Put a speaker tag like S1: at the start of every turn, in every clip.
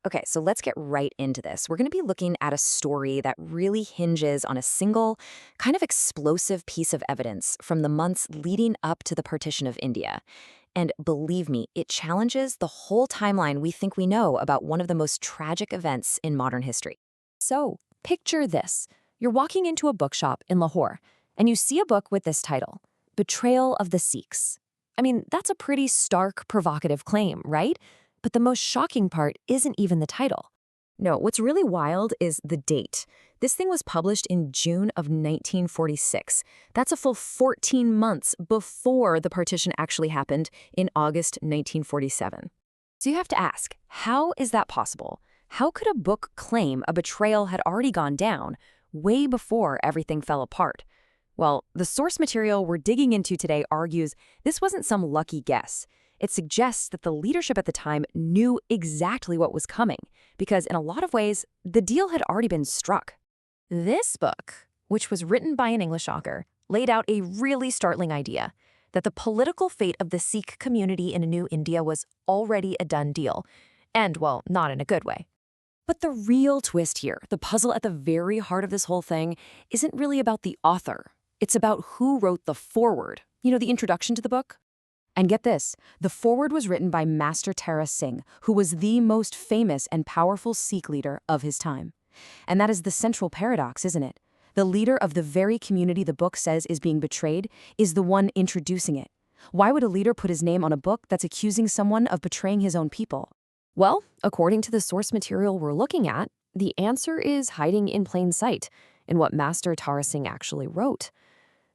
S1: Okay, so let's get right into this. We're going to be looking at a story that really hinges on a single, kind of explosive piece of evidence from the months leading up to the partition of India. And believe me, it challenges the whole timeline we think we know about one of the most tragic events in modern history. So, picture this. You're walking into a bookshop in Lahore, and you see a book with this title, Betrayal of the Sikhs. I mean, that's a pretty stark, provocative claim, right? But the most shocking part isn't even the title. No, what's really wild is the date. This thing was published in June of 1946. That's a full 14 months before the partition actually happened in August 1947. So you have to ask, how is that possible? How could a book claim a betrayal had already gone down way before everything fell apart? Well, the source material we're digging into today argues this wasn't some lucky guess. It suggests that the leadership at the time knew exactly what was coming, because in a lot of ways, the deal had already been struck. This book, which was written by an English author, laid out a really startling idea, that the political fate of the Sikh community in New India was already a done deal, and, well, not in a good way. But the real twist here, the puzzle at the very heart of this whole thing, isn't really about the author. It's about who wrote the foreword, the introduction to the book. And get this, the foreword was written by Master Tara Singh, who was the most famous and powerful Sikh leader of his time. And that is the central paradox, isn't it? The leader of the very community the book says is being betrayed is the one introducing it. Why would a leader put his name on a book that's accusing someone of betraying his own people? Well, according to the source material we're looking at, the answer is hiding in plain sight in what Master Tara Singh actually wrote.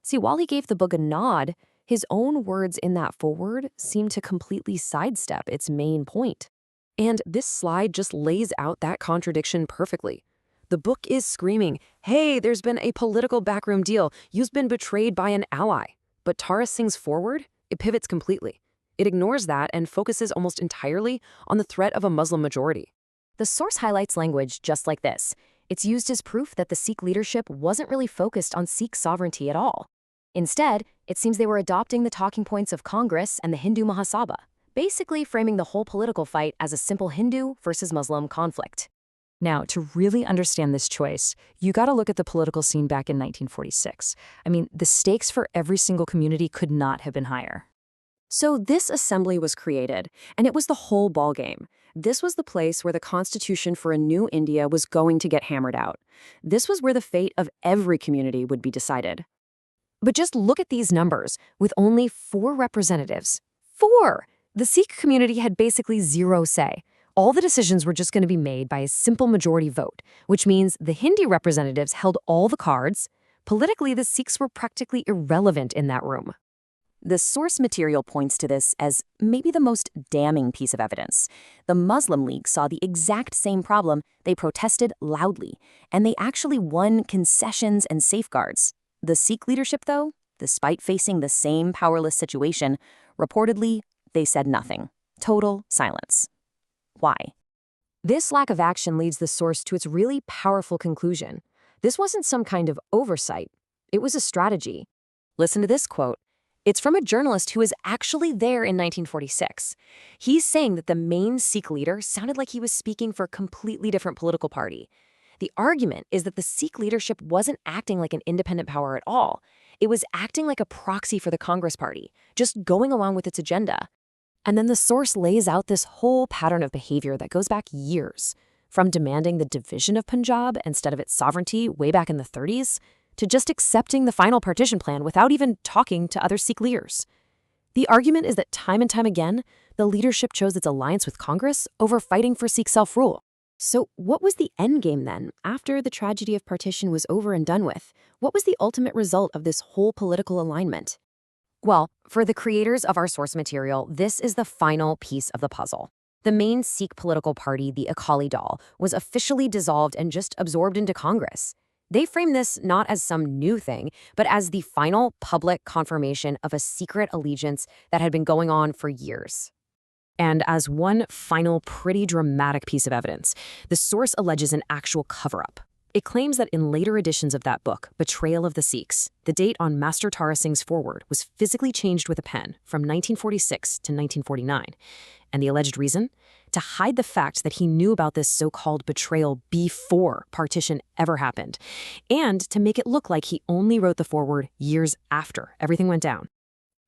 S1: See, while he gave the book a nod, his own words in that foreword seem to completely sidestep its main point. And this slide just lays out that contradiction perfectly. The book is screaming, hey, there's been a political backroom deal. You've been betrayed by an ally. But Tara Singh's foreword, it pivots completely. It ignores that and focuses almost entirely on the threat of a Muslim majority. The source highlights language just like this. It's used as proof that the Sikh leadership wasn't really focused on Sikh sovereignty at all. Instead, it seems they were adopting the talking points of Congress and the Hindu Mahasabha, basically framing the whole political fight as a simple Hindu versus Muslim conflict. Now, to really understand this choice, you gotta look at the political scene back in 1946. I mean, the stakes for every single community could not have been higher. So this assembly was created, and it was the whole ballgame. This was the place where the constitution for a new India was going to get hammered out. This was where the fate of every community would be decided. But just look at these numbers, with only 4 representatives. 4! The Sikh community had basically zero say. All the decisions were just going to be made by a simple majority vote, which means the Hindi representatives held all the cards. Politically, the Sikhs were practically irrelevant in that room. The source material points to this as maybe the most damning piece of evidence. The Muslim League saw the exact same problem, they protested loudly, and they actually won concessions and safeguards. The Sikh leadership, though, despite facing the same powerless situation, reportedly, they said nothing. Total silence. Why? This lack of action leads the source to its really powerful conclusion. This wasn't some kind of oversight. It was a strategy. Listen to this quote. It's from a journalist who was actually there in 1946. He's saying that the main Sikh leader sounded like he was speaking for a completely different political party. The argument is that the Sikh leadership wasn't acting like an independent power at all. It was acting like a proxy for the Congress Party, just going along with its agenda. And then the source lays out this whole pattern of behavior that goes back years, from demanding the division of Punjab instead of its sovereignty way back in the 30s, to just accepting the final partition plan without even talking to other Sikh leaders. The argument is that time and time again, the leadership chose its alliance with Congress over fighting for Sikh self-rule. So what was the endgame then, after the tragedy of partition was over and done with? What was the ultimate result of this whole political alignment? Well, for the creators of our source material, this is the final piece of the puzzle. The main Sikh political party, the Akali Dal, was officially dissolved and just absorbed into Congress. They frame this not as some new thing, but as the final public confirmation of a secret allegiance that had been going on for years. And as one final pretty dramatic piece of evidence, the source alleges an actual cover-up. It claims that in later editions of that book, Betrayal of the Sikhs, the date on Master Tara Singh's foreword was physically changed with a pen from 1946 to 1949. And the alleged reason?
S2: to hide the fact that he knew about this so-called betrayal before partition ever happened, and to make it look like he only wrote the foreword years after everything went down.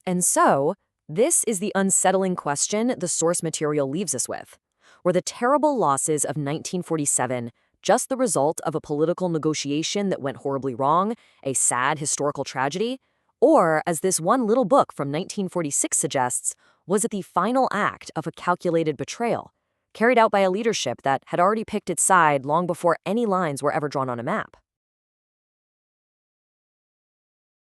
S1: And so, this is the unsettling question the source material leaves us with. Were the terrible losses of 1947 just the result of a political negotiation that went horribly wrong, a sad historical tragedy? Or, as this one little book from 1946 suggests, was it the final act of a calculated betrayal, carried out by a leadership that had already picked its side long before any lines were ever drawn on a map?